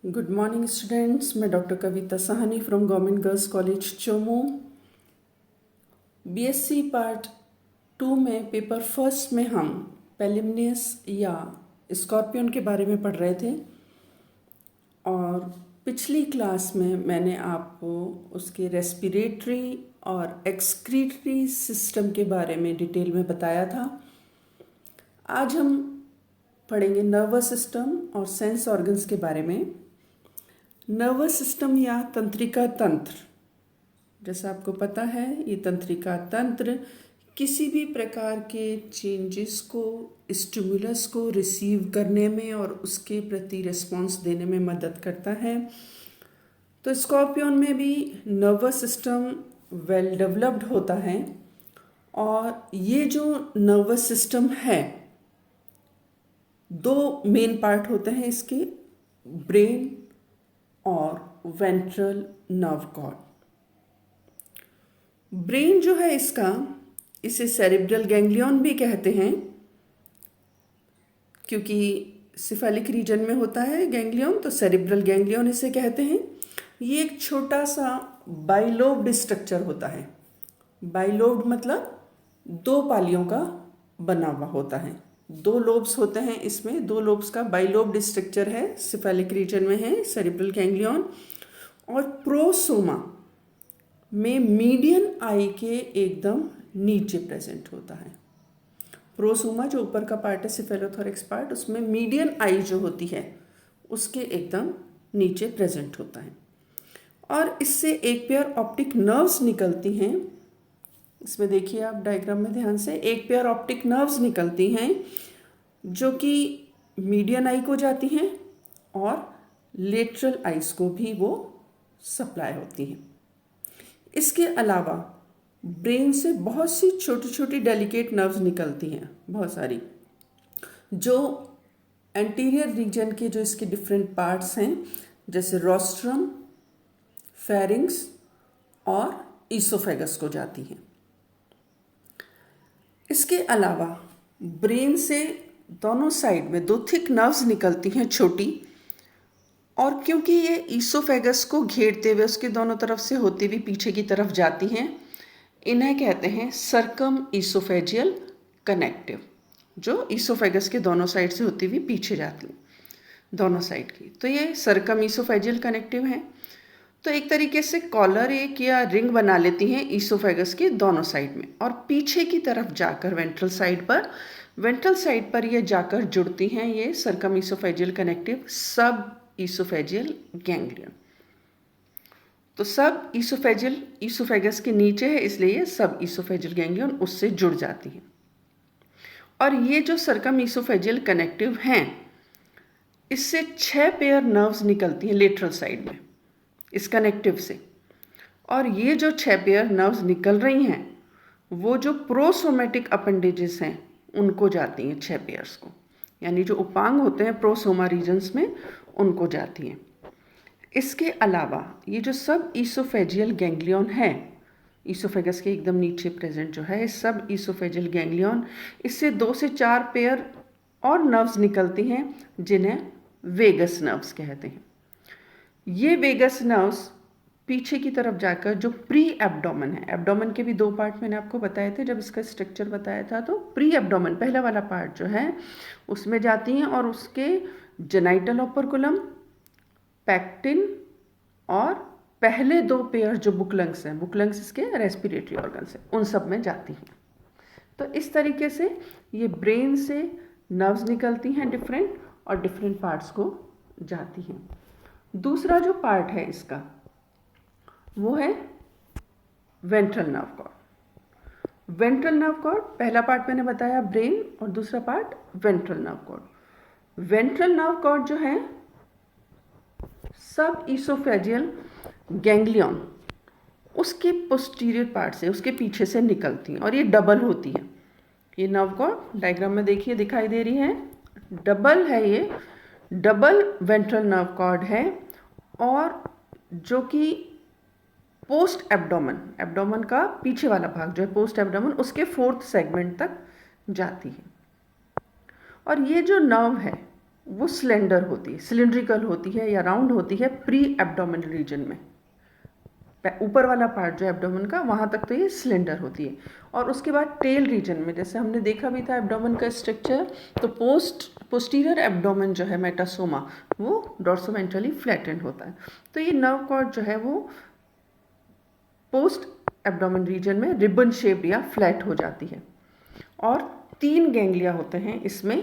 Good morning students, मैं doctor Kavita Sahni from government girls college Chomu. BSc part 2 में paper first में हम पेलिमनियस या स्कॉर्पियन के बारे में पढ़ रहे थे और पिछली क्लास में मैंने आपको उसके रेस्पिरेटरी और एक्सक्रीटरी सिस्टम के बारे में डिटेल में बताया था। आज हम पढ़ेंगे नर्वस सिस्टम और सेंस ऑर्गन्स के बारे में। नर्वस सिस्टम या तंत्रिका तंत्र, जैसा आपको पता है, ये तंत्रिका तंत्र किसी भी प्रकार के चेंजेस को, स्टिमुलस को रिसीव करने में और उसके प्रति रिस्पॉन्स देने में मदद करता है। तो स्कॉर्पियन में भी नर्वस सिस्टम वेल डेवलप्ड होता है और ये जो नर्वस सिस्टम है, दो मेन पार्ट होते हैं इसके, ब्रेन और वेंट्रल नर्व कॉर्ड। ब्रेन जो है इसका, इसे सेरिब्रल गैंग्लियन भी कहते हैं क्योंकि सिफेलिक रीजन में होता है गैंग्लियन, तो सेरिब्रल गैंग्लियन इसे कहते हैं। ये एक छोटा सा बाइलोब्ड स्ट्रक्चर होता है। बाइलोब्ड मतलब दो पालियों का बना हुआ होता है। दो लोब्स होते हैं इसमें, दो लोब्स का बाइलोब्ड स्ट्रक्चर है, सिफेलिक रीजन में है सेरिब्रल गैंग्लियन। और प्रोसोमा में मीडियन आई के एकदम नीचे प्रेजेंट होता है। प्रोसोमा जो ऊपर का पार्ट है, सिफेलोथोरैक्स पार्ट, उसमें मीडियन आई जो होती है उसके एकदम नीचे प्रेजेंट होता है। और इससे एक पेयर ऑप्टिक नर्व्स निकलती हैं। इसमें देखिए आप डायग्राम में ध्यान से, एक पेयर ऑप्टिक नर्व्स निकलती हैं जो कि मीडियन आई को जाती हैं और लेटरल आइज को भी वो सप्लाई होती हैं। इसके अलावा ब्रेन से बहुत सी छोटी छोटी डेलिकेट नर्व्स निकलती हैं, बहुत सारी, जो एंटीरियर रीजन के जो इसके डिफरेंट पार्ट्स हैं, जैसे रोस्ट्रम, फेरिंग्स और ईसोफेगस को जाती हैं। इसके अलावा ब्रेन से दोनों साइड में दो थिक नर्व्स निकलती हैं छोटी, और क्योंकि ये ईसोफेगस को घेरते हुए उसके दोनों तरफ से होती हुई पीछे की तरफ जाती हैं, इन्हें कहते हैं सर्कम ईसोफेजियल कनेक्टिव, जो ईसोफेगस के दोनों साइड से होती हुई पीछे जाती हैं, दोनों साइड की। तो ये सर्कम ईसोफेजियल कनेक्टिव हैं। तो एक तरीके से कॉलर एक या रिंग बना लेती हैं ईसोफेगस के दोनों साइड में, और पीछे की तरफ जाकर वेंट्रल साइड पर ये जाकर जुड़ती हैं, ये सर्कम ईसोफेजियल कनेक्टिव सब ईसोफेजियल गैंग्लियन। तो सब ईसोफेगस के नीचे है, इसलिए ये सब ईसोफेजियल गैंग्लियन उससे जुड़ जाती है। और ये जो सर्कम ईसोफेजियल कनेक्टिव हैं, इससे 6 पेयर नर्व्स निकलती हैं लेटरल साइड में इस कनेक्टिव से। और ये जो 6 पेयर नर्व्स निकल रही हैं, वो जो प्रोसोमेटिक अपेंडेजेस हैं उनको जाती हैं, 6 पेयर्स को, यानी जो उपांग होते हैं प्रोसोमा रीजन्स में, उनको जाती हैं। इसके अलावा ये जो सब ईसोफेजियल गैंग्लियन है, ईसोफेगस के एकदम नीचे प्रेजेंट जो है सब ईसोफेजियल गैंग्लियन, इससे 2 से 4 पेयर और नर्व्स निकलती हैं जिन्हें वेगस नर्व्स कहते हैं। ये वेगस नर्व्स पीछे की तरफ जाकर जो प्री एब्डोमेन है, एब्डोमेन के भी 2 पार्ट मैंने आपको बताए थे जब इसका स्ट्रक्चर बताया था, तो प्री एब्डोमेन पहला वाला पार्ट जो है उसमें जाती हैं और उसके जेनाइटल ओपर्कुलम, पैक्टिन और पहले 2 पेयर जो बुकलंग्स हैं, बुकलंग्स इसके रेस्पिरेटरी ऑर्गन्स हैं, उन सब में जाती हैं। तो इस तरीके से ये ब्रेन से नर्व्स निकलती हैं डिफरेंट, और डिफरेंट पार्ट्स को जाती हैं। दूसरा जो पार्ट है इसका वो है ventral nerve cord. Ventral nerve cord, पहला पार्ट मैंने बताया ब्रेन और दूसरा part ventral nerve cord. Ventral nerve cord जो है सब ईसोफेजियल गैंग्लियन उसके पोस्टीरियर पार्ट से, उसके पीछे से निकलती हैं, और ये डबल होती है। ये नर्व कॉर्ड डायग्राम में देखिए दिखाई दे रही है, डबल है, ये डबल वेंट्रल नर्व कॉर्ड है, और जो कि पोस्ट एब्डोमेन, एब्डोमेन का पीछे वाला भाग जो है पोस्ट एब्डोमेन, उसके 4th सेगमेंट तक जाती है। और ये जो नर्व है वो सिलेंडर होती है, सिलिंड्रिकल होती है या राउंड होती है प्री एब्डोमिनल रीजन में। ऊपर वाला पार्ट जो एब्डोमेन का, वहाँ तक तो ये सिलेंडर होती है। और उसके बाद टेल रीजन में, जैसे हमने देखा भी था एब्डोमेन का स्ट्रक्चर, तो पोस्टीरियर एब्डोमेन जो है मेटासोमा, वो डॉर्सोवेंट्रली फ्लैटेंड होता है। तो ये नर्व कॉर्ड जो है वो पोस्ट एब्डोमेन रीजन में रिबन शेप्ड या फ्लैट हो जाती है। और 3 गैंग्लिया होते हैं इसमें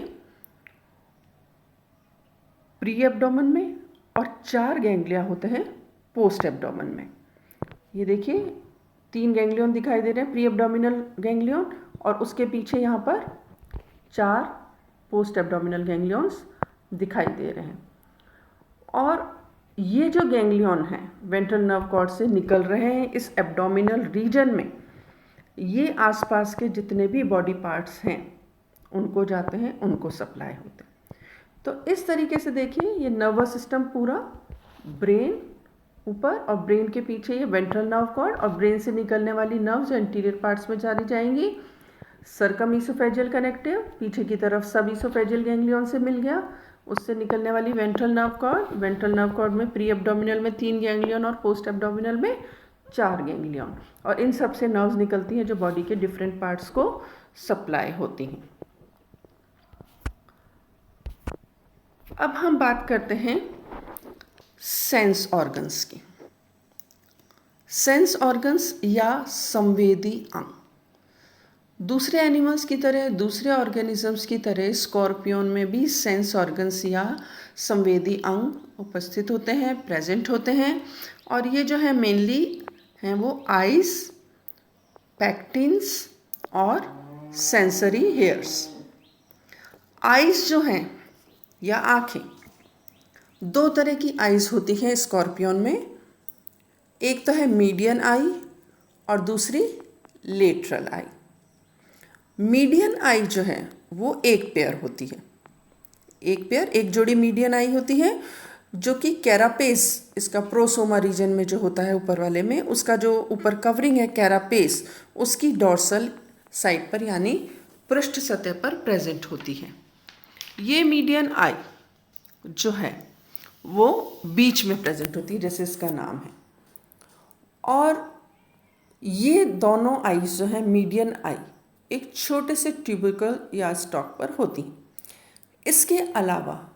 प्री एब्डोमेन में, और 4 गैंग्लिया होते हैं पोस्ट एब्डोमेन में। ये देखिए 3 गैंग्लियन दिखाई दे रहे हैं, प्री एब्डोमिनल गैंग्लियन, और उसके पीछे यहाँ पर 4 पोस्ट एब्डोमिनल गैंग्लियंस दिखाई दे रहे हैं। और ये जो गैंग्लियन हैं वेंट्रल नर्व कॉर्ड से निकल रहे हैं इस एब्डोमिनल रीजन में, ये आसपास के जितने भी बॉडी पार्ट्स हैं उनको जाते हैं, उनको सप्लाई होते हैं। तो इस तरीके से देखिए ये नर्वस सिस्टम पूरा, ब्रेन ऊपर और ब्रेन के पीछे ये वेंट्रल नर्व कॉर्ड, और ब्रेन से निकलने वाली नर्व जो एंटीरियर पार्ट्स में चली जाएंगी। सर्कम ईसोफेजियल कनेक्टिव पीछे की तरफ सब ईसोफेजियल गैंग्लियन से मिल गया, उससे निकलने वाली ventral nerve cord, ventral nerve cord में प्री एब्डोमिनल में 3 गैंग्लियन और पोस्ट एब्डोमिनल में 4 गैंग्लियन, और इन सब से नर्व्स निकलती हैं जो बॉडी के डिफरेंट पार्ट्स को सप्लाई होती हैं। अब हम बात करते हैं सेंस ऑर्गन्स की। सेंस ऑर्गन्स या संवेदी अंग दूसरे एनिमल्स की तरह, दूसरे ऑर्गेनिजम्स की तरह स्कॉर्पियन में भी सेंस ऑर्गन्स या संवेदी अंग उपस्थित होते हैं, प्रेजेंट होते हैं। और ये जो है मेनली हैं वो आइज, पैक्टिन्स और सेंसरी हेयर्स। आइज जो हैं या आँखें, 2 तरह की आइज होती हैं स्कॉर्पियन में। एक तो है मीडियन आई और दूसरी लेटरल आई। मीडियन आई जो है वो एक पेयर होती है, एक जोड़ी मीडियन आई होती है, जो कि कैरापेस, इसका प्रोसोमा रीजन में जो होता है ऊपर वाले में, उसका जो ऊपर कवरिंग है कैरापेस, उसकी डॉर्सल साइड पर यानी पृष्ठ सतह पर प्रेजेंट होती है। ये मीडियन आई जो है वो बीच में प्रेजेंट होती है, जैसे इसका नाम है। और ये दोनों आईज जो है मीडियन आई एक छोटे से ट्यूबिकल या स्टॉक पर होती हैं। इसके अलावा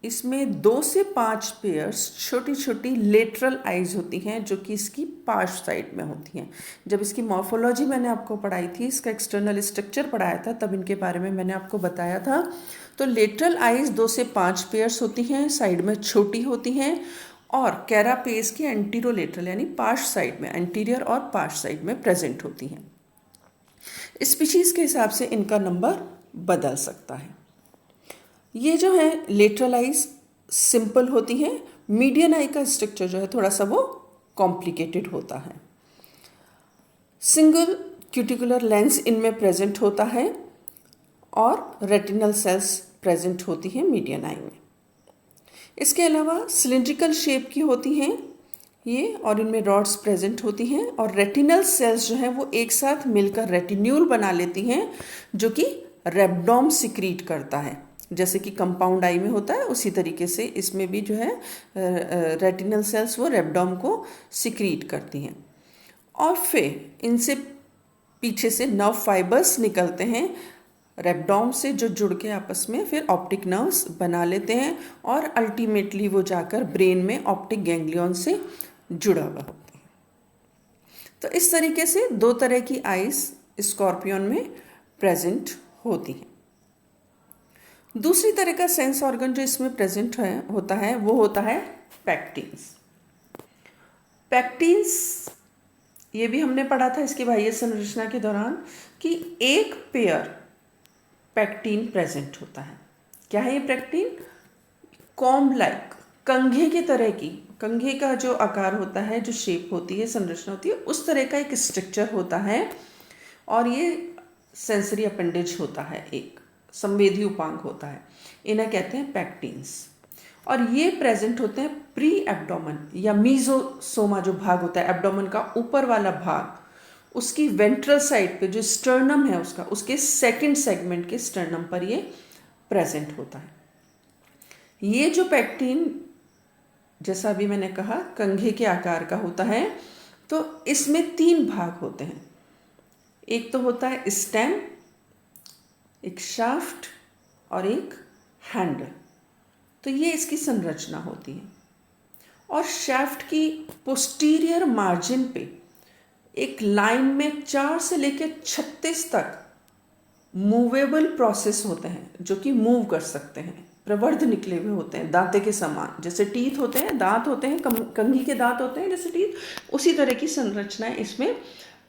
इसमें 2 से 5 पेयर्स छोटी छोटी लेटरल आइज होती हैं, जो कि इसकी पार्श्व साइड में होती हैं। जब इसकी मॉर्फोलॉजी मैंने आपको पढ़ाई थी, इसका एक्सटर्नल स्ट्रक्चर पढ़ाया था, तब इनके बारे में मैंने आपको बताया था। तो लेटरल आइज 2 से 5 पेयर्स होती हैं, साइड में छोटी होती हैं, और कैरापेस की एंटीरोलेटरल यानी पार्श्व साइड में, एंटीरियर और पार्श्व साइड में प्रेजेंट होती हैं। स्पीशीज़ के हिसाब से इनका नंबर बदल सकता है। ये जो है लेटरल आइज सिंपल होती हैं, मीडियन आई का स्ट्रक्चर जो है थोड़ा सा वो कॉम्प्लिकेटेड होता है। सिंगल क्यूटिकुलर लेंस इनमें प्रेजेंट होता है और रेटिनल सेल्स प्रेजेंट होती हैं मीडियन आई में। इसके अलावा सिलिंड्रिकल शेप की होती हैं ये, और इनमें रॉड्स प्रेजेंट होती हैं, और रेटिनल सेल्स जो हैं वो एक साथ मिलकर रेटिन्यूल बना लेती हैं, जो कि रेबडोम सिक्रीट करता है। जैसे कि कंपाउंड आई में होता है, उसी तरीके से इसमें भी जो है रेटिनल सेल्स वो रेबडोम को सिक्रीट करती हैं। और फिर इनसे पीछे से नर्व फाइबर्स निकलते हैं रेबडोम से, जो जुड़ के आपस में फिर ऑप्टिक नर्व्स बना लेते हैं, और अल्टीमेटली वो जाकर ब्रेन में ऑप्टिक गैंग्लियन से जुड़ा हुआ होता है। तो इस तरीके से 2 तरह की आइज स्कॉर्पियन में प्रेजेंट होती हैं। दूसरी तरह का सेंस ऑर्गन जो इसमें प्रेजेंट होता है वो होता है पैक्टिन्स। पैक्टिन्स ये भी हमने पढ़ा था इसकी बाह्य संरचना के दौरान कि एक पेयर पैक्टिन प्रेजेंट होता है। क्या है ये पैक्टिन? कॉम्ब लाइक, कंघे की तरह की, कंघे का जो आकार होता है, जो शेप होती है, संरचना होती है, उस तरह का एक स्ट्रक्चर होता है, और ये सेंसरी अपेंडेज होता है, एक संवेदी उपांग होता है। इन्हें कहते हैं पैक्टिन्स, और ये प्रेजेंट होते हैं प्री एब्डोमेन या मीजोसोमा जो भाग होता है एब्डोमेन का ऊपर वाला भाग, उसकी वेंट्रल साइड पे जो स्टर्नम है उसका, उसके सेकंड सेगमेंट के स्टर्नम पर ये प्रेजेंट होता है। ये जो पेक्टिन, जैसा अभी मैंने कहा, कंघे के आकार का होता है। तो इसमें 3 भाग होते हैं। एक तो होता है स्टेम, एक शाफ्ट और एक हैंडल। तो ये इसकी संरचना होती है। और शाफ्ट की पोस्टीरियर मार्जिन पे एक लाइन में 4 से लेकर 36 तक मूवेबल प्रोसेस होते हैं, जो कि मूव कर सकते हैं, प्रवर्ध निकले हुए होते हैं दांते के समान। जैसे टीथ होते हैं, दांत होते हैं, कंघी के दांत होते हैं जैसे टीथ, उसी तरह की संरचनाएं इसमें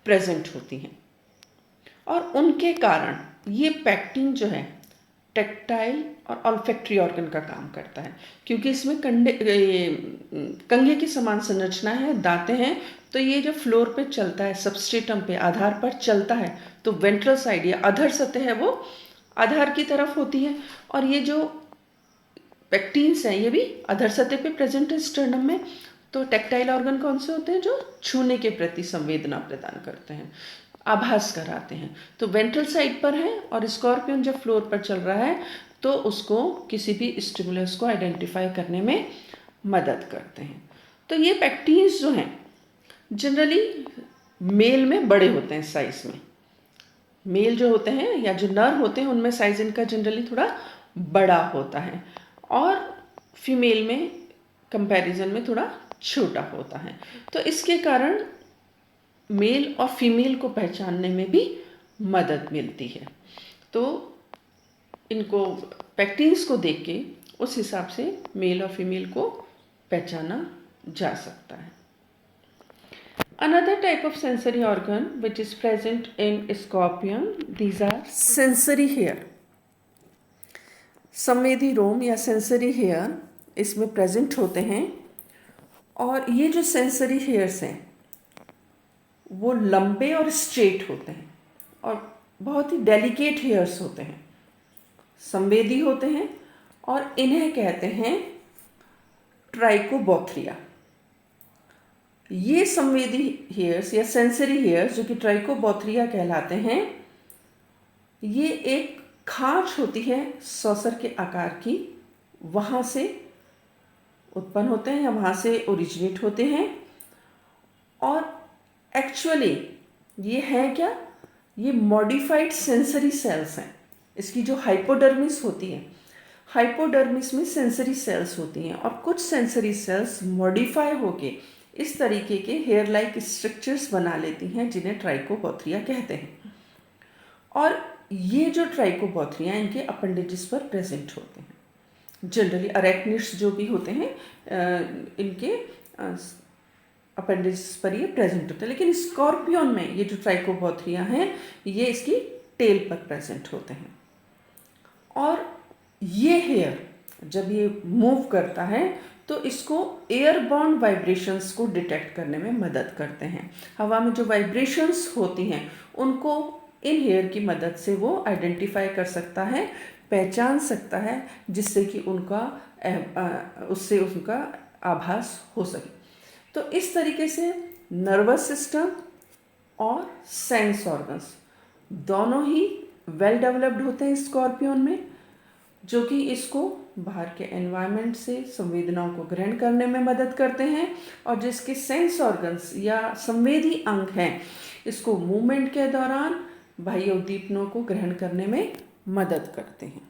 प्रेजेंट होती हैं। और उनके कारण ये पेक्टिन जो है टेक्टाइल और ऑल्फैक्टरी ऑर्गन का काम करता है, क्योंकि इसमें कंघे की समान संरचना है, दांतें हैं। तो ये जो फ्लोर पे चलता है, सबस्ट्रेटम पे, आधार पर चलता है, तो वेंट्रल साइड या अधर सतह है वो आधार की तरफ होती है। और ये जो पेक्टिन्स हैं ये भी अधर सतह पे प्रेजेंट है स्टर्नम में। तो टेक्टाइल ऑर्गन कौन से होते हैं? जो छूने के प्रति संवेदना प्रदान करते हैं, आभास कराते हैं। तो वेंट्रल साइड पर है, और स्कॉर्पियन जब फ्लोर पर चल रहा है तो उसको किसी भी स्टिमुलस को आइडेंटिफाई करने में मदद करते हैं। तो ये पेक्टिन्स जो हैं जनरली मेल में बड़े होते हैं साइज में। मेल जो होते हैं या जो नर होते हैं उनमें साइज इनका जनरली थोड़ा बड़ा होता है, और फीमेल में कंपैरिजन में थोड़ा छोटा होता है। तो इसके कारण मेल और फीमेल को पहचानने में भी मदद मिलती है। तो इनको पेक्टिन्स को देख के उस हिसाब से मेल और फीमेल को पहचाना जा सकता है। Another type of sensory organ which is present in scorpion, these are sensory hair. संवेदी रोम या सेंसरी हेयर इसमें प्रेजेंट होते हैं। और ये जो सेंसरी हेयर्स हैं वो लंबे और स्ट्रेट होते हैं, और बहुत ही डेलिकेट हेयर्स होते हैं, संवेदी होते हैं, और इन्हें कहते हैं ट्राइकोबोथ्रिया। ये संवेदी हेयर्स या सेंसरी हेयर्स जो कि ट्राइकोबोथ्रिया कहलाते हैं, ये एक खांच होती है सॉसर के आकार की, वहाँ से उत्पन्न होते हैं या वहाँ से ओरिजिनेट होते हैं। और एक्चुअली ये है क्या? ये मॉडिफाइड सेंसरी सेल्स हैं। इसकी जो हाइपोडर्मिस होती है, हाइपोडर्मिस में सेंसरी सेल्स होती हैं, और कुछ सेंसरी सेल्स मॉडिफाई होके इस तरीके के हेयर लाइक स्ट्रक्चर्स बना लेती हैं, जिन्हें ट्राइकोबोथ्रिया कहते हैं। और ये जो ट्राइकोबोथ्रिया इनके अपेंडेजेस पर प्रेजेंट होते हैं। जनरली अरेक्निड्स जो भी होते हैं इनके अपेंडेजेस पर ये प्रेजेंट होते हैं, लेकिन स्कॉर्पियन में ये जो ट्राइकोबोथ्रिया हैं ये इसकी टेल पर प्रेजेंट होते हैं। और ये हेयर जब ये मूव करता है तो इसको एयरबॉर्न वाइब्रेशंस को डिटेक्ट करने में मदद करते हैं। हवा में जो वाइब्रेशंस होती हैं उनको इन हेयर की मदद से वो आइडेंटिफाई कर सकता है, पहचान सकता है, जिससे कि उससे उनका आभास हो सके। तो इस तरीके से नर्वस सिस्टम और सेंस ऑर्गन्स दोनों ही वेल डेवलप्ड होते हैं स्कॉर्पियन में, जो कि इसको बाहर के एनवायरनमेंट से संवेदनाओं को ग्रहण करने में मदद करते हैं, और जिसके सेंस ऑर्गन्स या संवेदी अंग हैं इसको मूवमेंट के दौरान बाह्य उद्दीपनों को ग्रहण करने में मदद करते हैं।